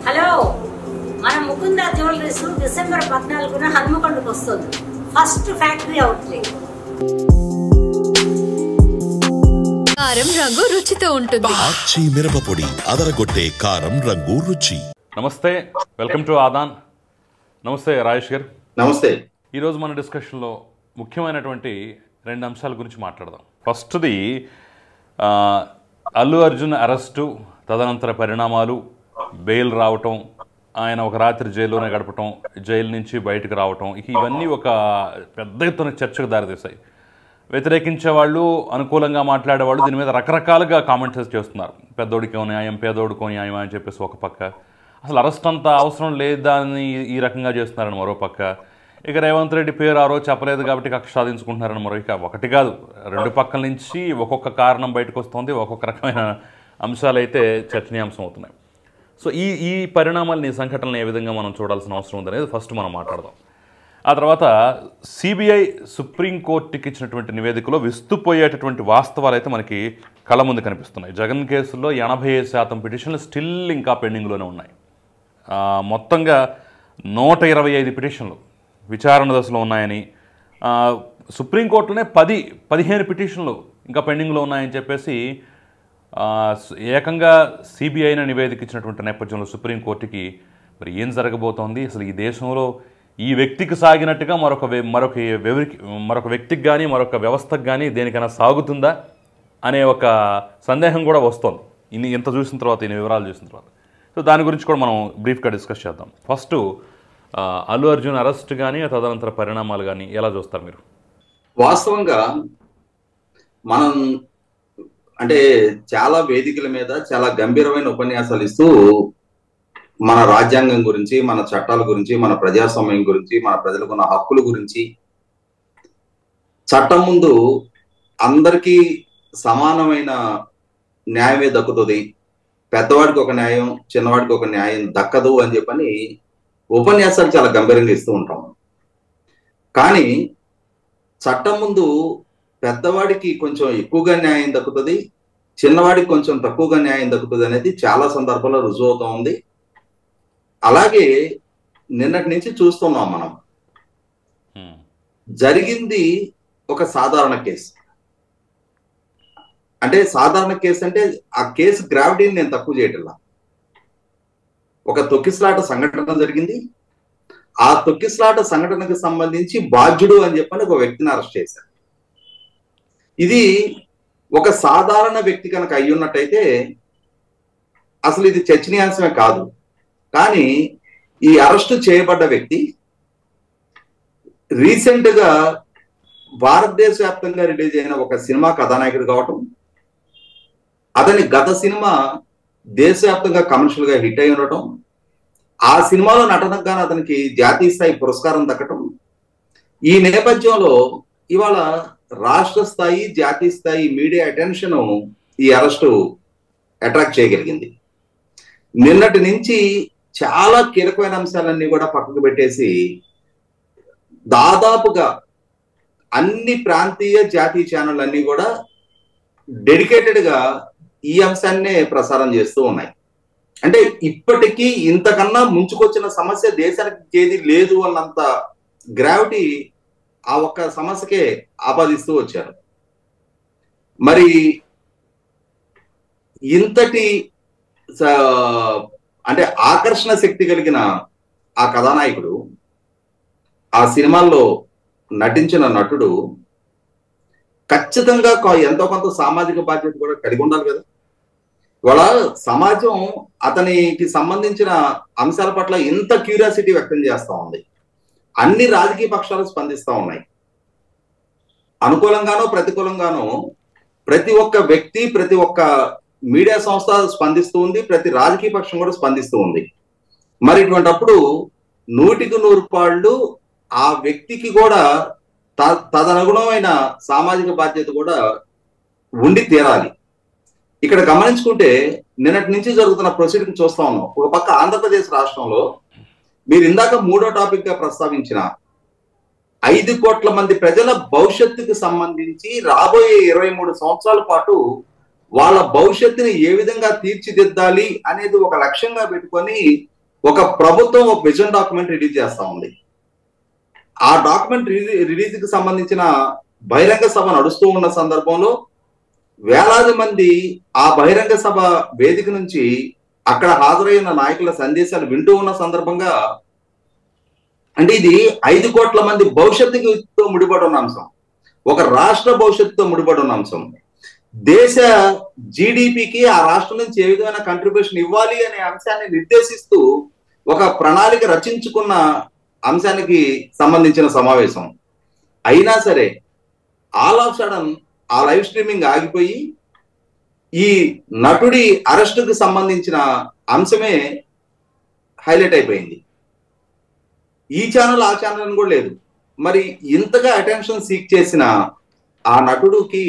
Hello, మన Mukunda jewelleries December 14న హన్మకొండకు వస్తుంది. First factory outlet. కారం రంగు రుచితో ఉంటుంది. ఆచి మిరపపొడి అదరగొట్టే కారం రంగు రుచి. నమస్తే, వెల్కమ్ టు ఆదాన్. నమస్తే రాజేష్ గారు. నమస్తే. ఈరోజు మన డిస్కషన్లో ముఖ్యమైనటువంటి రెండు అంశాల గురించి మాట్లాడదాం. ఫస్ట్ది అల్లు అర్జున్ అరెస్టు, తదనంతర పరిణామాలు, బెయిల్ రావటం, ఆయన ఒక రాత్రి జైల్లోనే గడపటం, జైలు నుంచి బయటకు రావటం, ఇవన్నీ ఒక పెద్ద ఎత్తున చర్చకు దారితీశాయి. వ్యతిరేకించే వాళ్ళు, అనుకూలంగా మాట్లాడేవాళ్ళు దీని మీద రకరకాలుగా కామెంట్స్ చేస్తున్నారు. పెద్దోడికో న్యాయం, పేదోడికో న్యాయం అని చెప్పేసి ఒక పక్క, అసలు అరెస్ట్ అంత అవసరం లేదని ఈ రకంగా చేస్తున్నారని మరో పక్క, ఇక రేవంత్ రెడ్డి పేరు ఆ రోజు చెప్పలేదు కాబట్టి కక్ష సాధించుకుంటున్నారని మరో, ఇక ఒకటి కాదు రెండు పక్కల నుంచి ఒక్కొక్క కారణం బయటకు వస్తుంది, ఒక్కొక్క రకమైన అంశాలు అయితే చర్చనీయాంశం అవుతున్నాయి. సో ఈ పరిణామాలని, ఈ సంఘటనలు ఏ విధంగా మనం చూడాల్సిన అవసరం ఉందనేది ఫస్ట్ మనం మాట్లాడదాం. ఆ తర్వాత సిబిఐ సుప్రీంకోర్టుకి ఇచ్చినటువంటి నివేదికలో విస్తుపోయేటటువంటి వాస్తవాలు అయితే మనకి కళ్ళ ముందు కనిపిస్తున్నాయి. జగన్ కేసులో 85% పిటిషన్లు స్టిల్ ఇంకా పెండింగ్లోనే ఉన్నాయి. మొత్తంగా 125 పిటిషన్లు విచారణ దశలో ఉన్నాయని, సుప్రీంకోర్టులోనే 10-15 పిటిషన్లు ఇంకా పెండింగ్లో ఉన్నాయని చెప్పేసి ఏకంగా సిబిఐని నివేదిక ఇచ్చినటువంటి నేపథ్యంలో సుప్రీంకోర్టుకి మరి ఏం జరగబోతోంది, అసలు ఈ దేశంలో ఈ వ్యక్తికి సాగినట్టుగా మరొక వ్యక్తికి కానీ మరొక వ్యవస్థకు కానీ దేనికైనా సాగుతుందా అనే ఒక సందేహం కూడా వస్తుంది ఇంత చూసిన తర్వాత, ఇన్ని వివరాలు చూసిన తర్వాత. సో దాని గురించి కూడా మనం బ్రీఫ్గా డిస్కస్ చేద్దాం. ఫస్ట్ అల్లు అర్జున్ అరెస్ట్ కానీ తదనంతర పరిణామాలు కానీ ఎలా చూస్తారు మీరు? వాస్తవంగా మనం అంటే చాలా వేదికల మీద చాలా గంభీరమైన ఉపన్యాసాలు ఇస్తూ మన రాజ్యాంగం గురించి, మన చట్టాల గురించి, మన ప్రజాస్వామ్యం గురించి, మన ప్రజలకున్న హక్కుల గురించి, చట్టం ముందు అందరికీ సమానమైన న్యాయమే దక్కుతుంది, పెద్దవాడికి ఒక న్యాయం, చిన్నవాడికి ఒక న్యాయం దక్కదు అని చెప్పని ఉపన్యాసాలు చాలా గంభీరంగా ఇస్తూ ఉంటాం. కానీ చట్టం ముందు పెద్దవాడికి కొంచెం ఎక్కువగా న్యాయం దక్కుతుంది, చిన్నవాడికి కొంచెం తక్కువగా న్యాయం దక్కుతుంది అనేది చాలా సందర్భాల్లో రుజువు అవుతా ఉంది. అలాగే నిన్నటి నుంచి చూస్తున్నాం మనం. జరిగింది ఒక సాధారణ కేసు. అంటే సాధారణ కేసు అంటే ఆ కేసు గ్రావిటీని నేను తక్కువ చేయటంలా. ఒక తొక్కిసలాట సంఘటన జరిగింది. ఆ తొక్కిసలాట సంఘటనకు సంబంధించి బాధ్యుడు అని చెప్పని ఒక వ్యక్తిని అరెస్ట్ చేశారు. ఇది ఒక సాధారణ వ్యక్తి కనుక అయ్యున్నట్టయితే అసలు ఇది చర్చనీయాంశమే కాదు. కానీ ఈ అరెస్టు చేయబడ్డ వ్యక్తి రీసెంట్ గా భారతదేశ వ్యాప్తంగా రిలీజ్ అయిన ఒక సినిమా కథానాయకుడు కావటం, అతని గత సినిమా దేశవ్యాప్తంగా కమర్షియల్ గా హిట్ అయి ఉండటం, ఆ సినిమాలో నటనకు గాను అతనికి జాతీయ స్థాయి పురస్కారం దక్కటం, ఈ నేపథ్యంలో ఇవాళ రాష్ట్ర స్థాయి, జాతీయ స్థాయి మీడియా అటెన్షన్ ఈ అరెస్టు అట్రాక్ట్ చేయగలిగింది. నిన్నటి నుంచి చాలా కీలకమైన అంశాలన్నీ కూడా పక్కకు పెట్టేసి దాదాపుగా అన్ని ప్రాంతీయ, జాతీయ ఛానల్ అన్ని కూడా డెడికేటెడ్ గా ఈ అంశాన్నే ప్రసారం చేస్తూ ఉన్నాయి. అంటే ఇప్పటికీ ఇంతకన్నా ముంచుకొచ్చిన సమస్య దేశానికి ఏది లేదు అన్నంత గ్రావిటీ ఆ ఒక్క సమస్యకే ఆపాదిస్తూ వచ్చారు. మరి ఇంతటి అంటే ఆకర్షణ శక్తి కలిగిన ఆ కథానాయకుడు, ఆ సినిమాల్లో నటించిన నటుడు ఖచ్చితంగా ఎంతో కొంత సామాజిక బాధ్యత కూడా కలిగి ఉండాలి కదా. ఇవాళ సమాజం అతనికి సంబంధించిన అంశాల పట్ల ఇంత క్యూరియాసిటీ వ్యక్తం చేస్తా ఉంది. అన్ని రాజకీయ పక్షాలు స్పందిస్తూ ఉన్నాయి. అనుకూలంగానో ప్రతికూలంగానో ప్రతి ఒక్క వ్యక్తి, ప్రతి ఒక్క మీడియా సంస్థ స్పందిస్తూ ఉంది, ప్రతి రాజకీయ పక్షం కూడా స్పందిస్తూ ఉంది. మరి ఇటువంటిప్పుడు 100కి 100 ఆ వ్యక్తికి కూడా తదనుగుణమైన సామాజిక బాధ్యత కూడా ఉండి తీరాలి. ఇక్కడ గమనించుకుంటే నిన్నటి నుంచి జరుగుతున్న ప్రొసీడింగ్ చూస్తా ఉన్నాం. ఒక పక్క ఆంధ్రప్రదేశ్ రాష్ట్రంలో మీరు ఇందాక 3వ టాపిక్ గా ప్రస్తావించిన 5 కోట్ల మంది ప్రజల భవిష్యత్తుకు సంబంధించి రాబోయే 23 సంవత్సరాల పాటు వాళ్ళ భవిష్యత్తుని ఏ విధంగా తీర్చిదిద్దాలి అనేది ఒక లక్ష్యంగా పెట్టుకొని ఒక ప్రభుత్వం ఒక విజన్ డాక్యుమెంట్ రిలీజ్ చేస్తా ఉంది. ఆ డాక్యుమెంట్ రిలీజ్ కి సంబంధించిన బహిరంగ సభ నడుస్తూ ఉన్న సందర్భంలో వేలాది మంది ఆ బహిరంగ సభ వేదిక నుంచి అక్కడ హాజరైన నాయకుల సందేశాలు వింటూ ఉన్న సందర్భంగా, అంటే ఇది 5 కోట్ల మంది భవిష్యత్తుతో ముడిపడి ఉన్న అంశం, ఒక రాష్ట్ర భవిష్యత్తుతో ముడిపడి ఉన్న అంశం. దేశ జీడిపికి ఆ రాష్ట్రం నుంచి ఏ విధమైన కంట్రిబ్యూషన్ ఇవ్వాలి అనే అంశాన్ని నిర్దేశిస్తూ ఒక ప్రణాళిక రచించుకున్న అంశానికి సంబంధించిన సమావేశం. అయినా సరే ఆల్ ఆఫ్ సడన్ ఆ లైవ్ స్ట్రీమింగ్ ఆగిపోయి ఈ నటుడి అరెస్టుకు సంబంధించిన అంశమే హైలైట్ అయిపోయింది. ఈ ఛానల్ ఆ ఛానల్ అని కూడా లేదు. మరి ఇంతగా అటెన్షన్ సీక్ చేసిన ఆ నటుడికి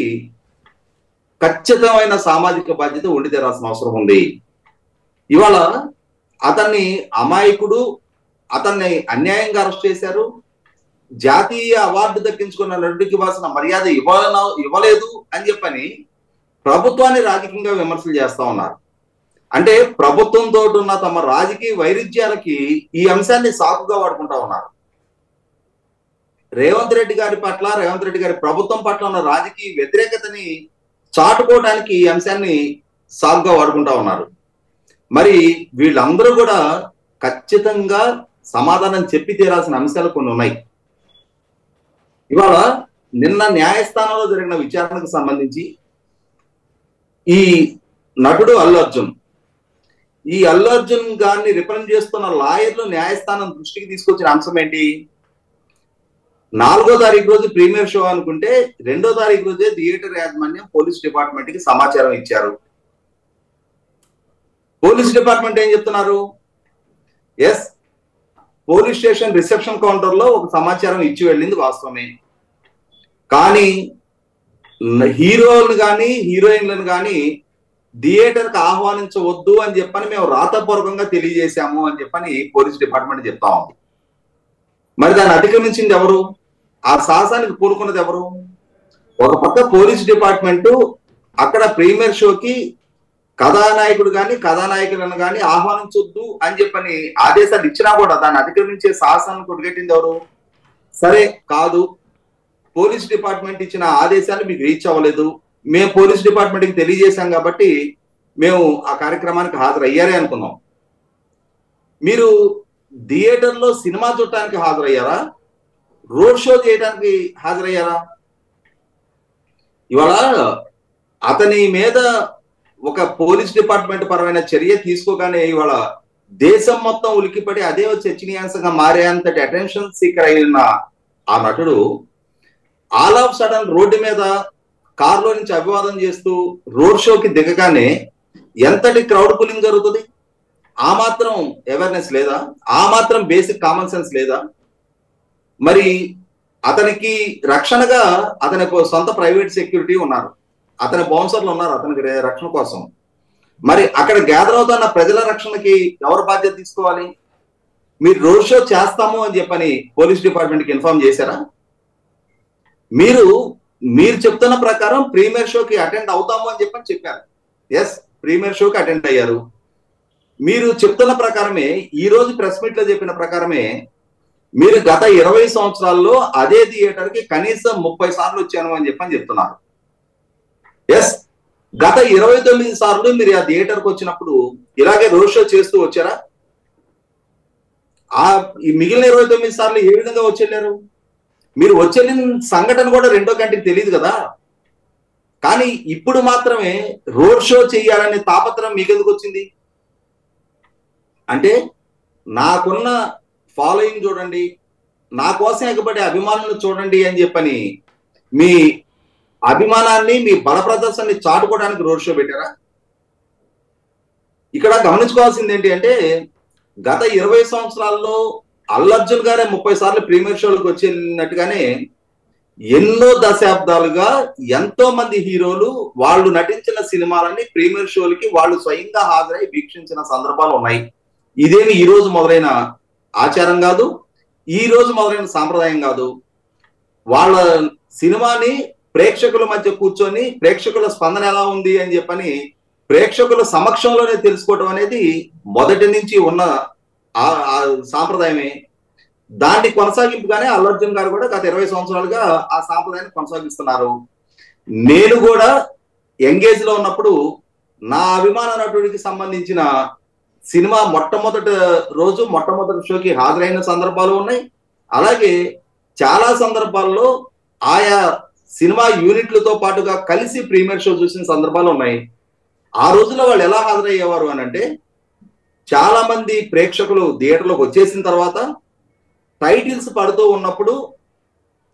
ఖచ్చితమైన సామాజిక బాధ్యత ఉండి తీరాల్సిన అవసరం ఉంది. ఇవాళ అతన్ని అమాయకుడు, అతన్ని అన్యాయంగా అరెస్ట్ చేశారు, జాతీయ అవార్డు దక్కించుకున్న నటుడికి ఇవ్వాల్సిన మర్యాద ఇవ్వలేదు అని చెప్పని ప్రభుత్వాన్ని రాజకీయంగా విమర్శలు చేస్తా ఉన్నారు. అంటే ప్రభుత్వంతో ఉన్న తమ రాజకీయ వైరుధ్యాలకి ఈ అంశాన్ని సాకుగా వాడుకుంటా ఉన్నారు. రేవంత్ రెడ్డి గారి పట్ల, రేవంత్ రెడ్డి గారి ప్రభుత్వం పట్ల ఉన్న రాజకీయ వ్యతిరేకతని చాటుకోవడానికి ఈ అంశాన్ని సాకుగా వాడుకుంటా ఉన్నారు. మరి వీళ్ళందరూ కూడా ఖచ్చితంగా సమాధానం చెప్పి తీరాల్సిన అంశాలు కొన్ని ఉన్నాయి. ఇవాళ నిన్న న్యాయస్థానంలో జరిగిన విచారణకు సంబంధించి ఈ నటుడు అల్లు అర్జున్, ఈ అల్లు అర్జున్ గారిని రిప్రజెంట్ చేస్తున్న లాయర్లు న్యాయస్థానం దృష్టికి తీసుకొచ్చిన అంశం ఏంటి? 4వ తారీఖు రోజు ప్రీమియర్ షో అనుకుంటే 2వ తారీఖు రోజే థియేటర్ యాజమాన్యం పోలీస్ డిపార్ట్మెంట్ కి సమాచారం ఇచ్చారు. పోలీస్ డిపార్ట్మెంట్ ఏం చెప్తున్నారు? Yes, police station reception counter లో ఒక సమాచారం ఇచ్చి వెళ్ళింది వాస్తవమే, కానీ హీరోలను కానీ హీరోయిన్లను కానీ థియేటర్ కి ఆహ్వానించవద్దు అని చెప్పని మేము రాతపూర్వకంగా తెలియజేశాము అని చెప్పని పోలీస్ డిపార్ట్మెంట్ చెప్తా ఉంది. మరి దాన్ని అతిక్రమించింది ఎవరు? ఆ సాహసానికి పూనుకున్నది ఎవరు? ఒక పక్క పోలీస్ డిపార్ట్మెంట్ అక్కడ ప్రీమియర్ షోకి కథానాయకుడు కానీ కథానాయకులను కానీ ఆహ్వానించొద్దు అని చెప్పని ఆదేశాలు ఇచ్చినా కూడా దాన్ని అతిక్రమించే సాహసాన్ని కొట్టుకెట్టింది ఎవరు? సరే కాదు, పోలీస్ డిపార్ట్మెంట్ ఇచ్చిన ఆదేశాలు మీకు రీచ్ అవ్వలేదు, మేము పోలీస్ డిపార్ట్మెంట్ కి తెలియజేశాం కాబట్టి మేము ఆ కార్యక్రమానికి హాజరయ్యారే అనుకుందాం. మీరు థియేటర్లో సినిమా చూడటానికి హాజరయ్యారా? రోడ్ షో చేయడానికి హాజరయ్యారా? ఇవాళ అతని మీద ఒక పోలీస్ డిపార్ట్మెంట్ పరమైన చర్య తీసుకోగానే ఇవాళ దేశం మొత్తం ఉలికిపడి అదే చర్చనీయాంశంగా మారేంతటి అటెన్షన్ సీకర్ అయిన ఆ నటుడు ఆల్ ఆఫ్ సడన్ రోడ్డు మీద కారులో నుంచి అభివాదం చేస్తూ రోడ్ షోకి దిగగానే ఎంతటి క్రౌడ్ పులింగ్ జరుగుతుంది? ఆ మాత్రం అవేర్నెస్ లేదా? ఆ మాత్రం బేసిక్ కామన్ సెన్స్ లేదా? మరి అతనికి రక్షణగా అతని సొంత ప్రైవేట్ సెక్యూరిటీ ఉన్నారు, అతని బౌన్సర్లు ఉన్నారు అతనికి రక్షణ కోసం. మరి అక్కడ గ్యాదర్ అవుతున్న ప్రజల రక్షణకి ఎవరు బాధ్యత తీసుకోవాలి? మీరు రోడ్ షో చేస్తాము అని చెప్పని పోలీస్ డిపార్ట్మెంట్కి ఇన్ఫార్మ్ చేశారా? మీరు చెప్తున్న ప్రకారం ప్రీమియర్ షోకి అటెండ్ అవుతాము అని చెప్పని చెప్పారు. ఎస్, ప్రీమియర్ షోకి అటెండ్ అయ్యారు. మీరు చెప్తున్న ప్రకారమే, ఈ రోజు ప్రెస్ మీట్ లో చెప్పిన ప్రకారమే, మీరు గత 20 సంవత్సరాల్లో అదే థియేటర్ కి కనీసం 30 సార్లు వచ్చాను అని చెప్పని చెప్తున్నారు. ఎస్, గత 29 సార్లు మీరు ఆ థియేటర్ కి వచ్చినప్పుడు ఇలాగే రోడ్ షో చేస్తూ వచ్చారా? ఈ మిగిలిన 29 సార్లు ఏ విధంగా వచ్చేళ్ళారు? మీరు వచ్చేళ్ళిన సంఘటన కూడా రెండో కంటికి తెలియదు కదా. కానీ ఇప్పుడు మాత్రమే రోడ్ షో చేయాలనే తాపత్రం మీకెందుకు వచ్చింది? అంటే నాకున్న ఫాలోయింగ్ చూడండి, నా కోసం ఎగబడే అభిమానులను చూడండి అని చెప్పని మీ అభిమానాన్ని, మీ బల ప్రదర్శనని చాటుకోవడానికి రోడ్ షో పెట్టారా? ఇక్కడ గమనించుకోవాల్సింది ఏంటి అంటే, గత 20 సంవత్సరాల్లో అల్లు అర్జున్ గారే 30 సార్లు ప్రీమియర్ షోలకు వచ్చేసినట్టుగానే ఎన్నో దశాబ్దాలుగా ఎంతో మంది హీరోలు వాళ్ళు నటించిన సినిమాలని ప్రీమియర్ షోలకి వాళ్ళు స్వయంగా హాజరై వీక్షించిన సందర్భాలు ఉన్నాయి. ఇదేమి ఈ రోజు మొదలైన ఆచారం కాదు, ఈ రోజు మొదలైన సాంప్రదాయం కాదు. వాళ్ళ సినిమాని ప్రేక్షకుల మధ్య కూర్చొని ప్రేక్షకుల స్పందన ఎలా ఉంది అని చెప్పని ప్రేక్షకుల సమక్షంలోనే తెలుసుకోవడం అనేది మొదటి నుంచి ఉన్న ఆ సాంప్రదాయమే. దాన్ని కొనసాగింపుగానే అల్లు అర్జున్ గారు కూడా గత 20 సంవత్సరాలుగా ఆ సాంప్రదాయాన్ని కొనసాగిస్తున్నారు. నేను కూడా ఎంగేజ్ లో ఉన్నప్పుడు నా అభిమాన నటుడికి సంబంధించిన సినిమా మొట్టమొదటి రోజు మొట్టమొదటి షోకి హాజరైన సందర్భాలు ఉన్నాయి. అలాగే చాలా సందర్భాల్లో ఆయా సినిమా యూనిట్లతో పాటుగా కలిసి ప్రీమియర్ షో చూసిన సందర్భాలు ఉన్నాయి. ఆ రోజుల్లో వాళ్ళు ఎలా హాజరయ్యేవారు అని అంటే, చాలా మంది ప్రేక్షకులు థియేటర్లోకి వచ్చేసిన తర్వాత టైటిల్స్ పడుతూ ఉన్నప్పుడు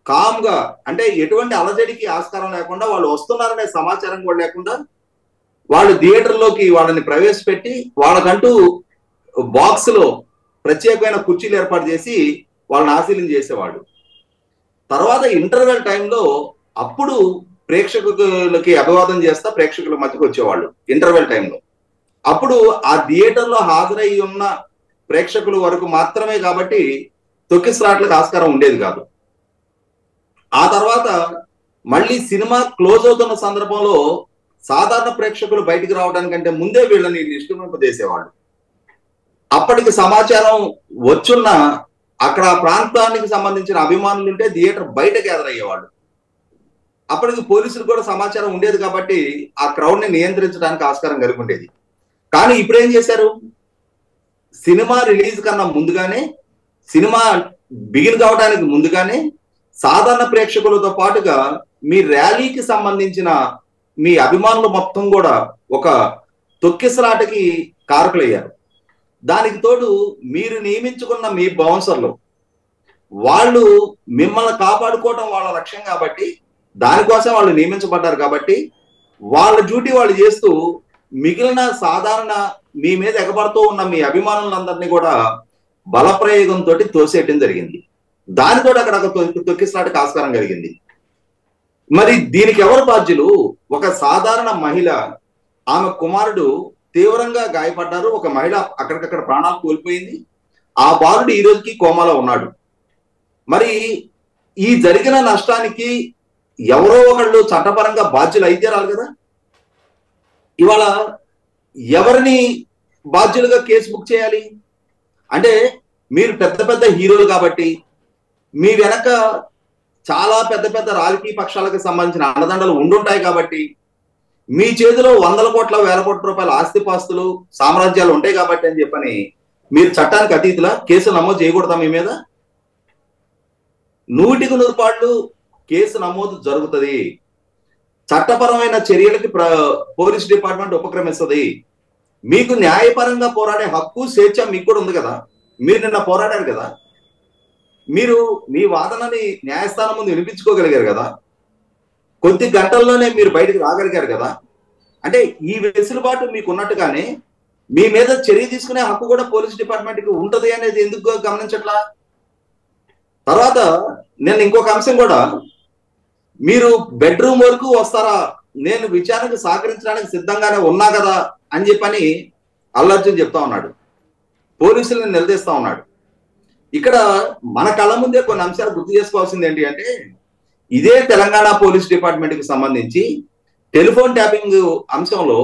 కామ్ గా, అంటే ఎటువంటి అలజడికి ఆస్కారం లేకుండా, వాళ్ళు వస్తున్నారనే సమాచారం కూడా లేకుండా వాళ్ళు థియేటర్లోకి వాళ్ళని ప్రవేశపెట్టి వాళ్ళకంటూ బాక్స్ లో ప్రత్యేకమైన కుర్చీలు ఏర్పాటు చేసి వాళ్ళని ఆశీలం చేసేవాళ్ళు. తర్వాత ఇంటర్వెల్ టైంలో అప్పుడు ప్రేక్షకులకి అభివాదం చేస్తా ప్రేక్షకుల మధ్యకు వచ్చేవాళ్ళు ఇంటర్వెల్ టైంలో. అప్పుడు ఆ థియేటర్లో హాజరై ఉన్న ప్రేక్షకుల వరకు మాత్రమే కాబట్టి తొక్కిసలాట్లకు ఆస్కారం ఉండేది కాదు. ఆ తర్వాత మళ్ళీ సినిమా క్లోజ్ అవుతున్న సందర్భంలో సాధారణ ప్రేక్షకులు బయటికి రావడానికంటే ముందే వీళ్ళని నిష్క్రమింపజేసేవాళ్ళు. అప్పటికి సమాచారం వచ్చున్న అక్కడ ప్రాంతానికి సంబంధించిన అభిమానులు ఉంటే థియేటర్ బయట గ్యాదర్ అయ్యేవాళ్ళు. అప్పటికి పోలీసులు కూడా సమాచారం ఉండేది కాబట్టి ఆ క్రౌడ్ ని నియంత్రించడానికి ఆస్కారం కలిగి ఉండేది. కానీ ఇప్పుడు ఏం చేశారు, సినిమా రిలీజ్ కన్నా ముందుగానే, సినిమా బిగిన్ కావడానికి ముందుగానే సాధారణ ప్రేక్షకులతో పాటుగా మీ ర్యాలీకి సంబంధించిన మీ అభిమానులు మొత్తం కూడా ఒక తొక్కిసలాటకి కారకులయ్యారు. దానికి తోడు మీరు నియమించుకున్న మీ బౌన్సర్లు వాళ్ళు మిమ్మల్ని కాపాడుకోవడం వాళ్ళ లక్ష్యం కాబట్టి, దానికోసం వాళ్ళు నియమించబడ్డారు కాబట్టి వాళ్ళ డ్యూటీ వాళ్ళు చేస్తూ మిగిలిన సాధారణ మీ మీద ఎగబడుతూ ఉన్న మీ అభిమానులందరినీ కూడా బలప్రయోగంతో తోసేయటం జరిగింది. దానితో అక్కడ తొక్కిసలాటకి ఆస్కారం కలిగింది. మరి దీనికి ఎవరు బాధ్యులు? ఒక సాధారణ మహిళ, ఆమె కుమారుడు తీవ్రంగా గాయపడ్డారు. ఒక మహిళ అక్కడికక్కడ ప్రాణాలు కోల్పోయింది. ఆ బాలుడు ఈ రోజుకి కోమాలో ఉన్నాడు. మరి ఈ జరిగిన నష్టానికి ఎవరో ఒకళ్ళు చట్టపరంగా బాధ్యులు అయితే రాదు కదా. ఇవాళ ఎవరిని బాధ్యులుగా కేసు బుక్ చేయాలి అంటే, మీరు పెద్ద పెద్ద హీరోలు కాబట్టి, మీ వెనక చాలా పెద్ద పెద్ద రాజకీయ పక్షాలకు సంబంధించిన అండదండలు ఉండుంటాయి కాబట్టి, మీ చేతిలో 100 కోట్ల 1000 కోట్ల రూపాయల ఆస్తిపాస్తులు సామ్రాజ్యాలు ఉంటాయి కాబట్టి అని చెప్పని మీరు చట్టానికి అతీతులా కేసు నమోదు చేయకూడదా? మీ మీద 100% కేసు నమోదు జరుగుతుంది. చట్టపరమైన చర్యలకి పోలీస్ డిపార్ట్మెంట్ ఉపక్రమిస్తుంది. మీకు న్యాయపరంగా పోరాడే హక్కు, స్వేచ్ఛ మీకు కూడా ఉంది కదా. మీరు నిన్న పోరాడారు కదా, మీరు మీ వాదనని న్యాయస్థానం ముందు వినిపించుకోగలిగారు కదా, కొద్ది గంటల్లోనే మీరు బయటకు రాగలిగారు కదా. అంటే ఈ వెసులుబాటు మీకు ఉన్నట్టుగానే మీ మీద చర్య తీసుకునే హక్కు కూడా పోలీస్ డిపార్ట్మెంట్కి ఉంటది అనేది ఎందుకు గమనించట్లా? తర్వాత నేను ఇంకొక అంశం కూడా, మీరు బెడ్రూమ్ వరకు వస్తారా, నేను విచారణకు సహకరించడానికి సిద్ధంగానే ఉన్నా కదా అని చెప్పని అల్లు అర్జున్ చెప్తా ఉన్నాడు. పోలీసులను నిలదీస్తా ఉన్నాడు. ఇక్కడ మన కళ్ళ ముందే కొన్ని అంశాలు గుర్తు చేసుకోవాల్సింది ఏంటి అంటే, ఇదే తెలంగాణ పోలీస్ డిపార్ట్మెంట్ కి సంబంధించి టెలిఫోన్ ట్యాపింగ్ అంశంలో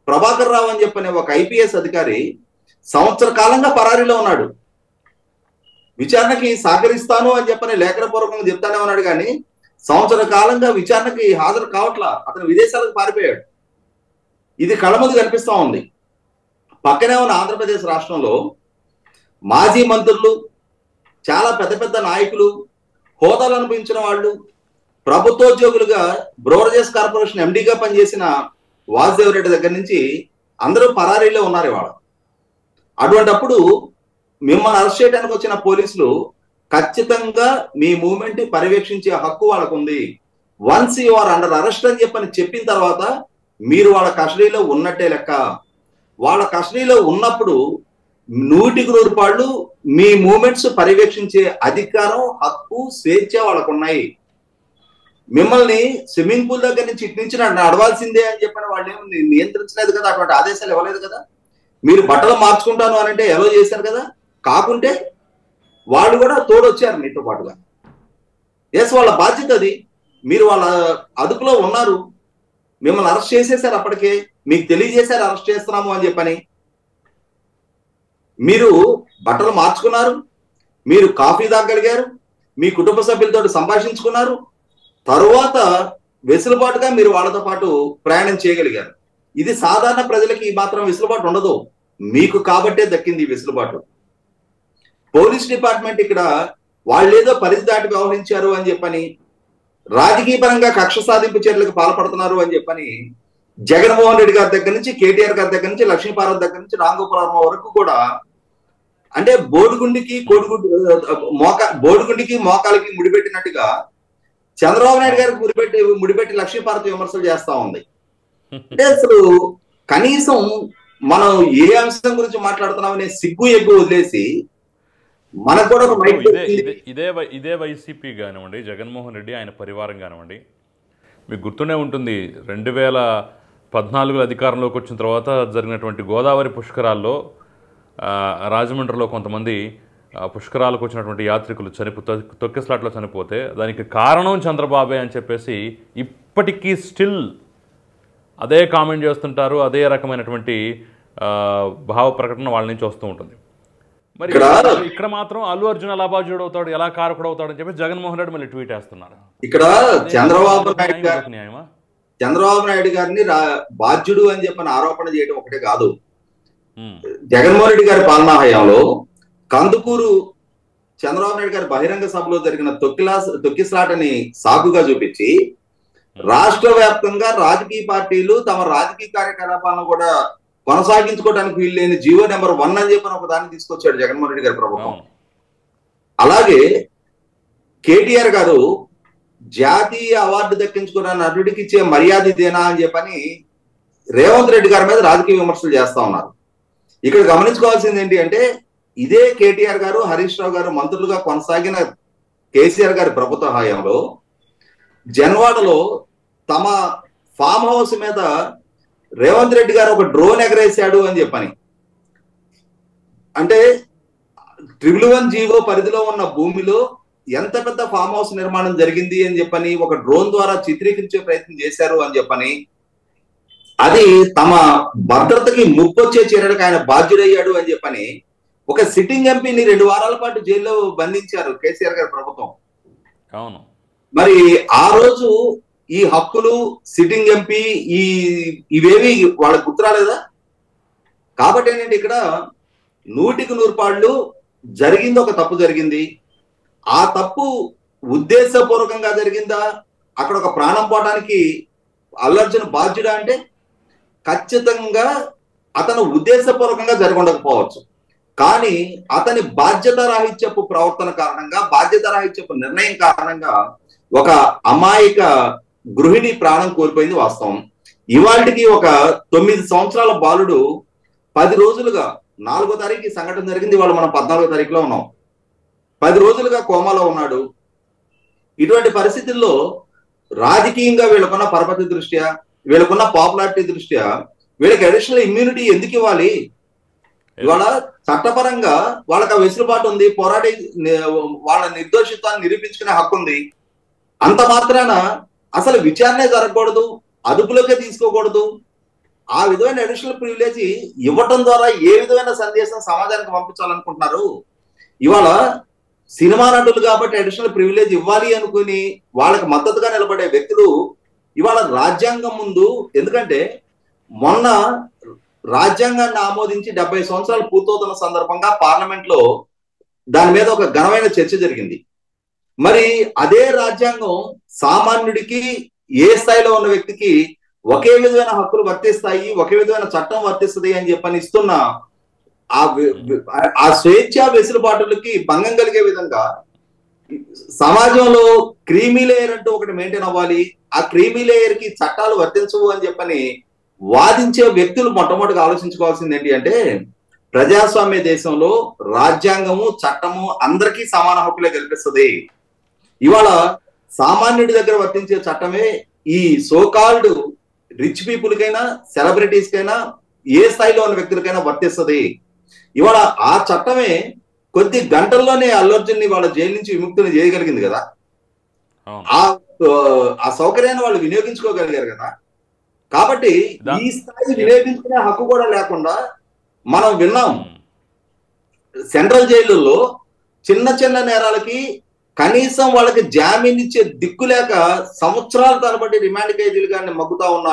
ప్రభాకర్ రావు అని చెప్పనే ఒక ఐపీఎస్ అధికారి సంవత్సర కాలంగా పరారీలో ఉన్నాడు. విచారణకి సహకరిస్తాను అని చెప్పని లేఖనపూర్వకంగా చెప్తానే ఉన్నాడు, కానీ సంవత్సర కాలంగా విచారణకి హాజరు కావట్లా. అతను విదేశాలకు పారిపోయాడు. ఇది కళ్ళ ముందు కనిపిస్తా ఉంది. పక్కనే ఉన్న ఆంధ్రప్రదేశ్ రాష్ట్రంలో మాజీ మంత్రులు, చాలా పెద్ద పెద్ద నాయకులు, హోదాలు అనుభవించిన వాళ్ళు, ప్రభుత్వోద్యోగులుగా బ్రోవరేజెస్ కార్పొరేషన్ ఎండీగా పనిచేసిన వాసుదేవ్ రెడ్డి దగ్గర నుంచి అందరూ పరారీలో ఉన్నారు ఇవాళ. అటువంటప్పుడు మిమ్మల్ని అరెస్ట్ చేయడానికి వచ్చిన పోలీసులు ఖచ్చితంగా మీ మూవ్మెంట్ పర్యవేక్షించే హక్కు వాళ్ళకు ఉంది. Once you are under arrest అని చెప్పిన తర్వాత మీరు వాళ్ళ కస్టడీలో ఉన్నట్టే లెక్క. వాళ్ళ కస్టడీలో ఉన్నప్పుడు 100% మీ మూవ్మెంట్స్ పర్యవేక్షించే అధికారం, హక్కు, స్వేచ్ఛ వాళ్ళకు ఉన్నాయి. మిమ్మల్ని స్విమ్మింగ్ పూల్ దగ్గర నుంచి ఇటు నుంచి నడవాల్సిందే అని చెప్పిన వాళ్ళు ఏమి నియంత్రించలేదు కదా, అటువంటి ఆదేశాలు ఇవ్వలేదు కదా. మీరు బట్టలు మార్చుకుంటాను అని అంటే ఎలా చేశారు కదా. కాకుంటే వాళ్ళు కూడా తోడొచ్చారు మీతో పాటుగా. ఎస్, వాళ్ళ బాధ్యత అది. మీరు వాళ్ళ అదుపులో ఉన్నారు, మిమ్మల్ని అరెస్ట్ చేసేసారు, అప్పటికే మీకు తెలియజేశారు అరెస్ట్ చేస్తున్నాము అని చెప్పని. మీరు బట్టలు మార్చుకున్నారు, మీరు కాఫీ తాగలిగారు, మీ కుటుంబ సభ్యులతో సంభాషించుకున్నారు, తరువాత వెసులుబాటుగా మీరు వాళ్ళతో పాటు ప్రయాణం చేయగలిగారు. ఇది సాధారణ ప్రజలకి ఈ మాత్రం వెసులుబాటు ఉండదు, మీకు కాబట్టే దక్కింది ఈ వెసులుబాటు. పోలీస్ డిపార్ట్మెంట్ ఇక్కడ వాళ్ళేదో పరిధి దాటి వ్యవహరించారు అని చెప్పని, రాజకీయ పరంగా కక్ష సాధింపు చర్యలకు పాల్పడుతున్నారు అని చెప్పని జగన్మోహన్ రెడ్డి గారి దగ్గర నుంచి, కేటీఆర్ గారి దగ్గర నుంచి, లక్ష్మీపార్వతి దగ్గర నుంచి, రాంగోపాల్ వర్మ వరకు కూడా అంటే బోడిగుండికి మోకాలకి ముడిపెట్టినట్టుగా చంద్రబాబు నాయుడు గారికి ముడిపెట్టి లక్ష్మీపార్వతి విమర్శలు చేస్తా ఉంది. అంటే అసలు కనీసం మనం ఏ అంశం గురించి మాట్లాడుతున్నాం అనే సిగ్గు ఎగ్గు వదిలేసి మనకు కూడా ఒక ఇదే వైసీపీ కానివ్వండి, జగన్మోహన్ రెడ్డి ఆయన పరివారం కానివ్వండి, మీకు గుర్తుండే ఉంటుంది 2014 అధికారంలోకి వచ్చిన తర్వాత జరిగినటువంటి గోదావరి పుష్కరాల్లో రాజమండ్రిలో కొంతమంది పుష్కరాలకు వచ్చినటువంటి యాత్రికులు తొక్కిసలాట్లో చనిపోతే దానికి కారణం చంద్రబాబే అని చెప్పేసి ఇప్పటికీ స్టిల్ అదే కామెంట్ చేస్తుంటారు. అదే రకమైనటువంటి భావ ప్రకటన వాళ్ళ నుంచి వస్తూ ఉంటుంది. మరి ఇక్కడ మాత్రం అల్లు అర్జున్ ఎలా బాధ్యుడు అవుతాడు, ఎలా కారకుడు అవుతాడు అని చెప్పి జగన్మోహన్ రెడ్డి మళ్ళీ ట్వీట్ వేస్తున్నారు. ఇక్కడ చంద్రబాబు నాయుడు గారిని బాధ్యుడు అని చెప్పని ఆరోపణ చేయడం ఒకటే కాదు, జగన్మోహన్ రెడ్డి గారి పాలనా హయాంలో కందుకూరు చంద్రబాబు నాయుడు గారి బహిరంగ సభలో జరిగిన తొక్కిసలాటని సాకుగా చూపించి రాష్ట్ర వ్యాప్తంగా రాజకీయ పార్టీలు తమ రాజకీయ కార్యకలాపాలను కూడా కొనసాగించుకోవడానికి వీల్లేని జీవో నెంబర్ 1 అని చెప్పని ఒక దాన్ని తీసుకొచ్చాడు జగన్మోహన్ రెడ్డి గారి ప్రభుత్వం. అలాగే కేటీఆర్ గారు జాతీయ అవార్డు దక్కించుకున్న నటుడికి ఇచ్చే మర్యాద ఇదేనా అని చెప్పని రేవంత్ రెడ్డి గారి మీద రాజకీయ విమర్శలు చేస్తా ఉన్నారు. ఇక్కడ గమనించుకోవాల్సింది ఏంటి అంటే, ఇదే కేటీఆర్ గారు, హరీష్ రావు గారు మంత్రులుగా కొనసాగిన కేసీఆర్ గారి ప్రభుత్వ హయాంలో జన్వాడలో తమ ఫామ్ హౌస్ మీద రేవంత్ రెడ్డి గారు ఒక డ్రోన్ ఎగరేశాడు అని చెప్పని, అంటే 111 జీవో పరిధిలో ఉన్న భూమిలో ఎంత పెద్ద ఫామ్ హౌస్ నిర్మాణం జరిగింది అని చెప్పని ఒక డ్రోన్ ద్వారా చిత్రీకరించే ప్రయత్నం చేశారు అని చెప్పని, అది తమ భద్రతకి ముప్పొచ్చే చర్యలకు ఆయన బాధ్యుడయ్యాడు అని చెప్పని ఒక సిట్టింగ్ ఎంపీని 2 వారాల పాటు జైల్లో బంధించారు కేసీఆర్ గారి ప్రభుత్వం. అవును, మరి ఆ రోజు ఈ హక్కులు, సిట్టింగ్ ఎంపీ, ఇవేవి వాళ్ళకి గుర్తురాలేదా? కాబట్టి ఏంటంటే ఇక్కడ 100కి 100 పాళ్ళు జరిగింది, ఒక తప్పు జరిగింది. ఆ తప్పు ఉద్దేశపూర్వకంగా జరిగిందా, అక్కడ ఒక ప్రాణం పోవడానికి అల్లు అర్జున్ బాధ్యుడా అంటే ఖచ్చితంగా అతను ఉద్దేశపూర్వకంగా జరగకపోవచ్చు, కానీ అతని బాధ్యత రాహిత్యపు ప్రవర్తన కారణంగా, బాధ్యత రాహిత్యపు నిర్ణయం కారణంగా ఒక అమాయక గృహిణి ప్రాణం కోల్పోయింది వాస్తవం. ఇవాళకి ఒక 9 సంవత్సరాల బాలుడు 10 రోజులుగా, 4వ తారీఖు సంఘటన జరిగింది, వాళ్ళు మనం 14వ తారీఖులో ఉన్నాం, 10 రోజులుగా కోమాలో ఉన్నాడు. ఇటువంటి పరిస్థితుల్లో రాజకీయంగా వీళ్ళకున్న పరపతి దృష్ట్యా, వీళ్ళకున్న పాపులారిటీ దృష్ట్యా వీళ్ళకి అడిషనల్ ఇమ్యూనిటీ ఎందుకు ఇవ్వాలి? ఇవాళ చట్టపరంగా వాళ్ళకి ఆ వెసులుబాటు ఉంది, పోరాడి వాళ్ళ నిర్దోషిత్వాన్ని నిరూపించుకునే హక్కు ఉంది. అంత మాత్రాన అసలు విచారణే జరగకూడదు, అదుపులోకే తీసుకోకూడదు. ఆ విధమైన అడిషనల్ ప్రివిలేజ్ ఇవ్వటం ద్వారా ఏ విధమైన సందేశం సమాజానికి పంపించాలనుకుంటున్నారు? ఇవాళ సినిమా నటులు కాబట్టి అడిషనల్ ప్రివిలేజ్ ఇవ్వాలి అనుకుని వాళ్ళకి మద్దతుగా నిలబడే వ్యక్తులు ఇవాళ రాజ్యాంగం ముందు, ఎందుకంటే మొన్న రాజ్యాంగాన్ని ఆమోదించి 70 సంవత్సరాలు పూర్తవుతున్న సందర్భంగా పార్లమెంట్ లో దాని మీద ఒక ఘనమైన చర్చ జరిగింది. మరి అదే రాజ్యాంగం సామాన్యుడికి, ఏ స్థాయిలో ఉన్న వ్యక్తికి ఒకే విధమైన హక్కులు వర్తిస్తాయి, ఒకే విధమైన చట్టం వర్తిస్తుంది అని చెప్పని ఇస్తున్న ఆ స్వేచ్ఛా వెసులుబాటులకి భంగం కలిగే విధంగా సమాజంలో క్రీమీ లేయర్ అంటూ ఒకటి మెయింటైన్ అవ్వాలి, ఆ క్రీమీ లేయర్ కి చట్టాలు వర్తించవు అని చెప్పని వాదించే వ్యక్తులు మొట్టమొదటిగా ఆలోచించుకోవాల్సింది ఏంటి అంటే, ప్రజాస్వామ్య దేశంలో రాజ్యాంగము, చట్టము అందరికీ సమాన హక్కులే కల్పిస్తుంది. ఇవాళ సామాన్యుడి దగ్గర వర్తించే చట్టమే ఈ సోకాల్డ్ రిచ్ పీపుల్ కైనా, సెలబ్రిటీస్ కైనా, ఏ స్థాయిలో ఉన్న వ్యక్తులకైనా వర్తిస్తుంది. ఇవాళ ఆ చట్టమే కొద్ది గంటల్లోనే అల్లు అర్జున్ ని వాళ్ళ జైలు నుంచి విముక్తిని చేయగలిగింది కదా, ఆ సౌకర్యాన్ని వాళ్ళు వినియోగించుకోగలిగారు కదా. కాబట్టి ఈ స్థాయి వినియోగించుకునే హక్కు కూడా లేకుండా మనం విన్నాం. సెంట్రల్ జైలుల్లో చిన్న చిన్న నేరాలకి కనీసం వాళ్ళకి జామీన్ ఇచ్చే దిక్కు లేక సంవత్సరాల తరబడి రిమాండ్ ఖైదీలుగా మగ్గుతా ఉన్న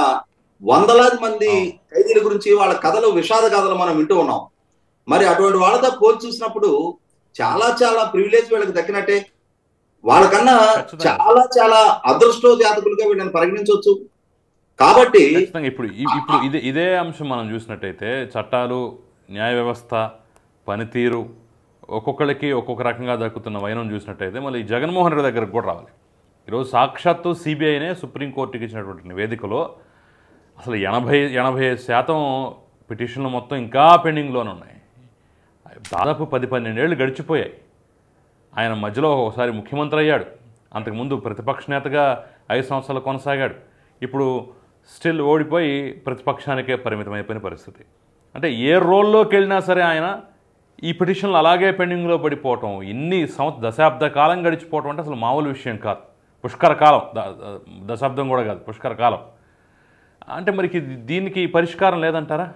వందలాది మంది ఖైదీల గురించి వాళ్ళ కథలు, విషాద కథలు మనం వింటూ ఉన్నాం. మరి అటువంటి వాళ్ళతో పోల్చి చూసినప్పుడు చాలా చాలా ప్రివిలేజ్ వీళ్ళకి దక్కినట్టే. వాళ్ళకన్నా చాలా చాలా అదృష్టో జాతకులుగా వీళ్ళని పరిగణించవచ్చు. కాబట్టి ఇప్పుడు ఇదే అంశం మనం చూసినట్టయితే చట్టాలు, న్యాయ వ్యవస్థ, పనితీరు ఒక్కొక్కరికి ఒక్కొక్క రకంగా దక్కుతున్న వైనం చూసినట్టయితే మళ్ళీ జగన్మోహన్ రెడ్డి దగ్గరకు కూడా రావాలి. ఈరోజు సాక్షాత్తు సిబిఐనే సుప్రీంకోర్టుకి ఇచ్చినటువంటి నివేదికలో అసలు 80% పిటిషన్లు మొత్తం ఇంకా పెండింగ్లోనే ఉన్నాయి. దాదాపు 10-12 ఏళ్ళు గడిచిపోయాయి. ఆయన మధ్యలో ఒకసారి ముఖ్యమంత్రి అయ్యాడు, అంతకుముందు ప్రతిపక్ష నేతగా 5 సంవత్సరాలు కొనసాగాడు. ఇప్పుడు స్టిల్ ఓడిపోయి ప్రతిపక్షానికే పరిమితమైపోయిన పరిస్థితి. అంటే ఏ రోల్లోకి వెళ్ళినా సరే ఆయన ఈ పిటిషన్లు అలాగే పెండింగ్లో పడిపోవటం, ఇన్ని దశాబ్ద కాలం గడిచిపోవటం అంటే అసలు మామూలు విషయం కాదు. పుష్కర కాలం, దశాబ్దం కూడా కాదు, పుష్కర కాలం. అంటే మరి దీనికి పరిష్కారం లేదంటారా?